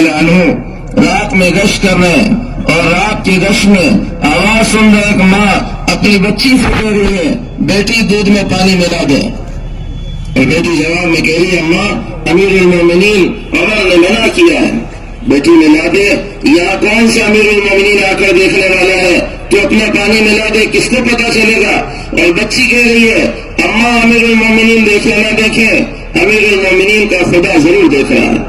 تعالیٰ عنہ رات میں گشت کر رہے ہیں اور رات کی گشت میں آواز سن رہے کہ ماں اپنی بچی سے کہہ رہی ہے بیٹی دودھ میں پانی ملا دے، اور بیٹی جواب میں کہہ رہی ہے اماں امیر المومنین عمر نے منع کیا ہے، بیٹی ملا دے۔ یہاں کون سا امیر المومنین آ کر دیکھنے والا ہے تو اپنا پانی ملا دے، کس کو پتا چلے گا؟ اور بچی کہہ رہی ہے اماں امیر المومنین دیکھے نہ دیکھیں، امیر المومنین کا خدا ضرور دیکھ رہا ہے۔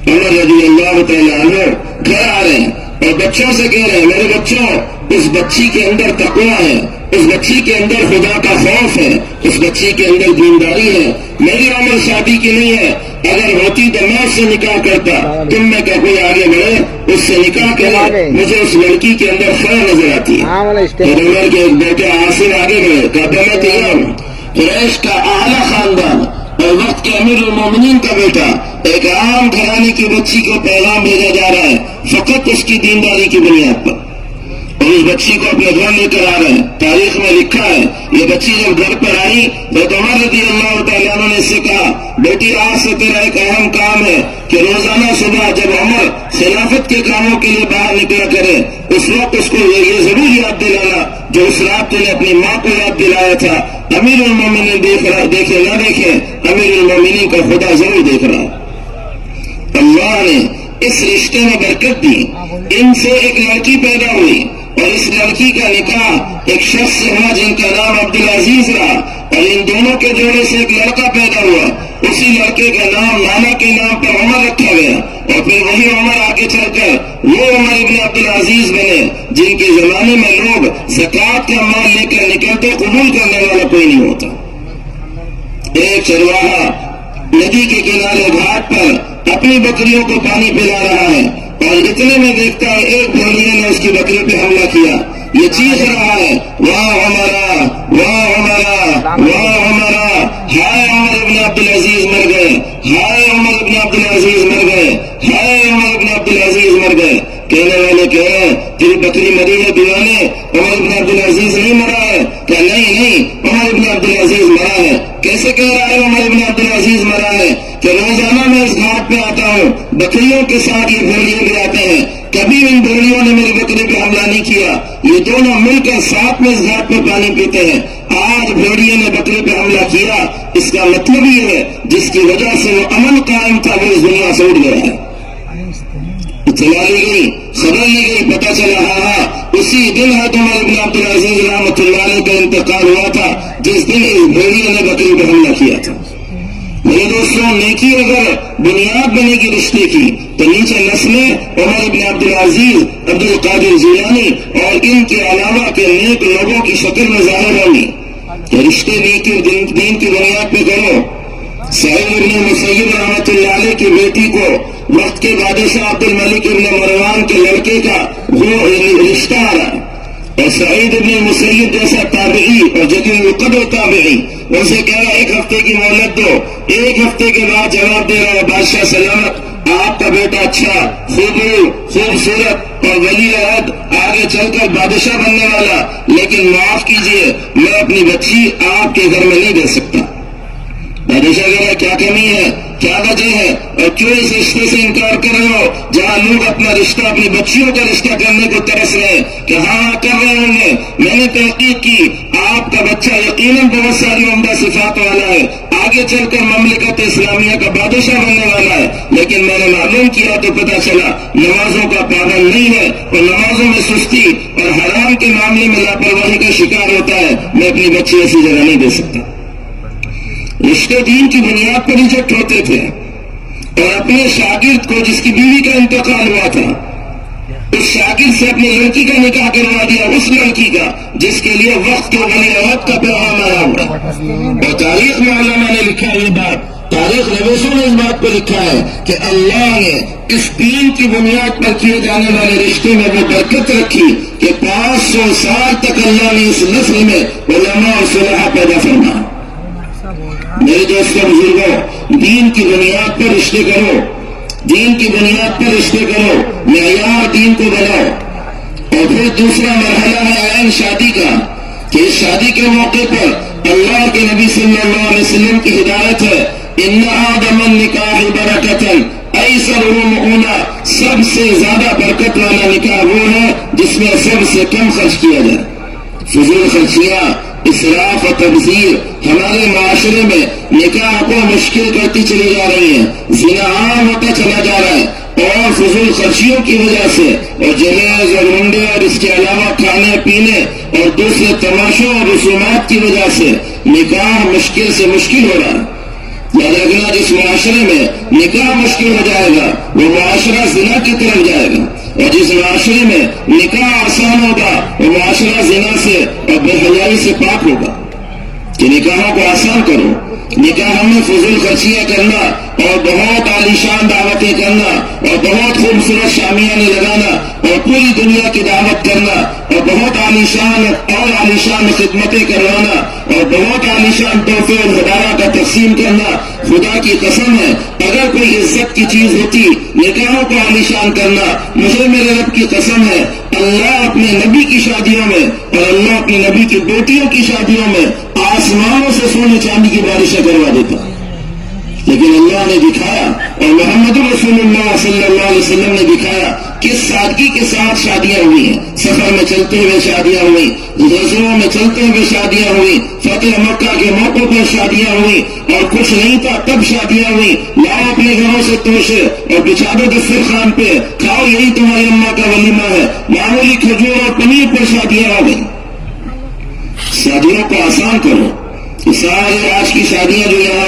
عمر رضی اللہ تعالیٰ عنہ گھر آ رہے ہیں اور بچوں سے کہہ رہے ہیں میرے بچوں اس بچی کے اندر تقویٰ ہے، اس بچی کے اندر خدا کا خوف ہے، اس بچی کے اندر دینداری ہے۔ میری عمر شادی کی نہیں ہے، اگر ہوتی تو میں اس سے نکاح کرتا، تم میں کا کوئی آگے بڑھے اس سے نکاح کرے، مجھے اس لڑکی کے اندر خیر نظر آتی ہے۔ عمر کے ایک بیٹے عاصم آگے بڑھے، کہتے میں تیار ہوں، قریش کا اعلیٰ خاندان اور وقت کے امیر المومنین کا بیٹا ایک عام گھرانے کی بچی کو پیغام بھیجا جا رہا ہے فقط اس کی دینداری کی بنیاد پر، اور اس بچی کو اپنے گھر لے کر آ رہے ہیں۔ تاریخ میں لکھا ہے یہ بچی جب گھر پر آئی تو عمر رضی اللہ تعالیٰ عنہ نے اس سے کہا بیٹی آج سے تیرا ایک اہم کام ہے کہ روزانہ صبح جب عمر خلافت کے کاموں کے لیے باہر نکلا کرے اس وقت اس کو یہ ضرور یاد دلانا جو اس رات نے اپنی ماں کو یاد دلایا تھا، امیر المومنین دیکھے نہ دیکھے امیر المومنین کا خدا ضرور دیکھ رہا ہے۔ اللہ نے اس رشتے میں برکت دی، ان سے ایک لڑکی پیدا ہوئی اور اس لڑکی کا نکاح ایک شخص سے ہوا جن کا نام عبدالعزیز رہا، اور ان دونوں کے جوڑے سے ایک لڑکا پیدا ہوا، اسی لڑکے کا نام نانا کے نام پر عمر رکھا گیا، اور پھر وہی عمر آگے چل کر وہ عمر ابن عبدالعزیز بنے جن کے زمانے میں لوگ زکوٰۃ کا مال لے کر نکلتے قبول کرنے والا کوئی نہیں ہوتا۔ ایک چرواہا ندی کے کنارے گھاٹ پر اپنی بکریوں کو پانی پلا رہا ہے اور اتنے میں دیکھتا ہے ایک بھیڑیے نے اس کی بکری پہ حملہ کیا، یہ چیخ رہا ہے واہ ہمارا واہ ہمارا واہ ہمارا، ہائے عمر ابن عبدالعزیز مر گئے، ہائے عمر ابن عبدالعزیز مر گئے، ہائے عمر ابن عبدالعزیز مر گئے۔ کہنے والے کہہ رہے تیری بکری مری ہے دیوانے، عمر ابن عبدالعزیز نہیں مرا ہے؟ کہ نہیں عمر ابن عبدالعزیز مرا ہے۔ کیسے کہہ رہا ہے عمر ابن عبدالعزیز مرا ہے؟ کہ روزانہ میں اس گھاٹ پہ آتا ہوں، بکریوں کے ساتھ یہ بھیڑیے بھی آتے ہیں، کبھی ان بھیڑیوں نے میری بکری پہ حملہ نہیں کیا، یہ دونوں مل کر ساتھ میں اس گھاٹ پہ پانی پیتے ہیں۔ آج بھیڑیے نے بکری پہ حملہ کیا، اس کا مطلب یہ ہے جس کی وجہ سے وہ امن قائم تھا وہ اس دنیا سے اٹھ گیا ہے۔ چلا لی گئی، خبر لی گئی، پتا چلا ہاں اسی دن ہے عمر ابن عبدالعزیز رحمۃ اللہ علیہ کا انتقال ہوا تھا جس دن اس بھیڑیے نے بکری پہ حملہ کیا تھا۔ میرے دوستوں نیکی اگر بنیاد بنے گی رشتے کی تو نیچے نسلیں عمر ابن عبدالعزیز، عبد القادر جیلانی اور ان کے علاوہ کے نیک لوگوں کی شکل میں ظاہر ہوں گی کہ رشتے نیکی دین کی بنیاد پہ کرو۔ سعید ابن مسیب رحمۃ اللہ علیہ کی بیٹی کو وقت کے بادشاہ عبد الملک ابن مروان کے لڑکے کا وہ رشتہ آ رہا ہے، اور سعید ابن مسیب جیسا تابعی اور جلیل القدر تابعی ان سے کہہ رہا ایک ہفتے کی مہلت دو، ایک ہفتے کے بعد جواب دے رہا ہے بادشاہ سلامت آپ کا بیٹا اچھا خوبصورت اور ولی عہد آگے چل کر بادشاہ بننے والا، لیکن معاف کیجئے میں اپنی بچی آپ کے گھر میں نہیں دے سکتا۔ بادشاہ کہہ رہا کیا کمی ہے، کیا وجہ ہے، اور کیوں اس رشتے سے انکار کر رہے ہو جہاں لوگ اپنا رشتہ اپنی بچیوں کا رشتہ کرنے کو ترس رہے ہیں کہ ہاں کر رہے ہوں گے۔ میں نے تحقیق کی آپ کا بچہ یقیناً بہت ساری عمدہ صفات والا ہے، آگے چل کر مملکت اسلامیہ کا بادشاہ بننے والا ہے، لیکن میں نے معلوم کیا تو پتا چلا نمازوں کا پابند نہیں ہے اور نمازوں میں سستی اور حرام کے معاملے میں لاپرواہی کا شکار ہوتا ہے، میں اپنی بچی ایسی جگہ نہیں دے سکتا۔ رشتے دین کی بنیاد پر ریجیکٹ ہوتے تھے، اور اپنے شاگرد کو جس کی بیوی کا انتقال ہوا تھا اس شاگرد سے اپنی لڑکی کا نکاح کروا دیا، اس لڑکی کا جس کے لیے وقت کے ولی عہد کا پیغام آیا ہوا۔ اور تاریخ میں علماء نے لکھا یہ بات، تاریخ نویسوں نے اس بات پہ لکھا ہے کہ اللہ نے اس دین کی بنیاد پر کیے جانے والے رشتے میں وہ برکت رکھی کہ 500 سال تک اللہ نے اس نسل میں علماء اور صلحاء پیدا فرمایا۔ میرے دوستوں بزرگوں، دین کی بنیاد پر رشتے کرو، دین کی بنیاد پر رشتے کرو، معیار دین کو بناؤ۔ اور پھر دوسرا مرحلہ ہے عین شادی کا کہ اس شادی کے موقع پر اللہ کے نبی صلی اللہ علیہ وسلم کی ہدایت ہے ان آدم النکاح برکتن، اے وَأَيْسَرُهُ مُؤُونَةً، سب سے زیادہ برکت والا نکاح وہ ہے جس میں سب سے کم خرچ کیا جائے۔ فضول خرچیاں، اسراف و تبذیر ہمارے معاشرے میں نکاح کو مشکل کرتی چلی جا رہی ہیں، زنا عام ہوتا چلا جا رہا ہے، اور فضول خرچیوں کی وجہ سے اور جہیز اور منڈے اور اس کے علاوہ کھانے پینے اور دوسرے تماشوں اور رسومات کی وجہ سے نکاح مشکل سے مشکل ہو رہا ہے۔ یاد رکھنا، جس معاشرے میں نکاح مشکل ہو جائے گا وہ معاشرہ زنا کی طرف جائے گا، اور جس معاشرے میں نکاح آسان ہوگا وہ معاشرہ زنا سے اور بے حیائی سے پاک ہوگا۔ کہ نکاحوں کو آسان کرو، نکاح میں فضول خرچیاں کرنا اور بہت عالیشان دعوتیں کرنا اور بہت خوبصورت شامیانے لگانا اور پوری دنیا کی دعوت کرنا اور بہت عالیشان خدمتیں کروانا اور بہت عالیشان تحفے اور ہدایات کا تقسیم کرنا، خدا کی قسم ہے اگر کوئی عزت کی چیز ہوتی نکاحوں کو عالیشان کرنا، مجھے میرے رب کی قسم ہے اللہ اپنے نبی کی شادیوں میں اور اللہ اپنی نبی کی بیٹیوں کی شادیوں میں آسمانوں سے سونے چاندی کی بارشیں کروا دیتا۔ لیکن اللہ نے دکھایا اور محمد رسول اللہ صلی اللہ علیہ وسلم نے دکھایا کس سادگی کے ساتھ شادیاں ہوئی ہیں۔ سفر میں چلتے ہوئے شادیاں ہوئی، غزووں میں چلتے ہوئے شادیاں ہوئی، فتح مکہ کے موقع پر شادیاں ہوئی، اور کچھ نہیں تھا تب شادیاں ہوئی۔ لاؤ اپنے گھروں سے توشے اور بچھا دو دسترخوان پہ، کھاؤ، یہی تمہاری اماں کا ولیمہ ہے۔ معمولی کھجور اور پنیر پر شادیاں ہو گئی۔ شادیوں کو آسان کرو۔ یہ سارے آج کی شادیاں جو یہاں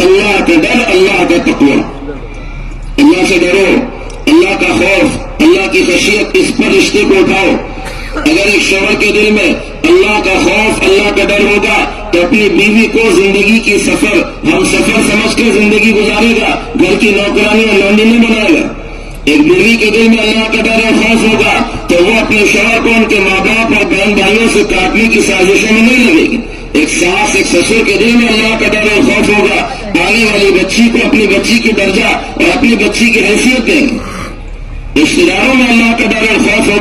اللہ کا ڈر، اللہ کا تقوی، اللہ سے ڈرو، اللہ کا خوف، اللہ کی خشیت، اس پر رشتے کو اٹھاؤ۔ اگر ایک شوہر کے دل میں اللہ کا خوف، اللہ کا ڈر ہوگا تو اپنی بیوی کو زندگی کی ہم سفر سمجھ کر زندگی گزارے گا، گھر کی نوکرانی اور لونڈی نہیں بنائے گا۔ ایک بیوی کے دل میں اللہ کا ڈر اور خوف ہوگا تو وہ اپنے شوہر کو ان کے ماں باپ اور بہن بھائیوں سے کاٹنے کی سازشوں میں نہیں لگے گی۔ ایک ساس، ایک سسر کے دل میں اللہ کا ڈر اور خوف ہوگا، آنے والی بچی کو اپنی بچی کی درجہ اور اپنی بچی کی حیثیت دیں گے۔ رشتے داروں میں اللہ کا ڈر اور خوف ہوگا۔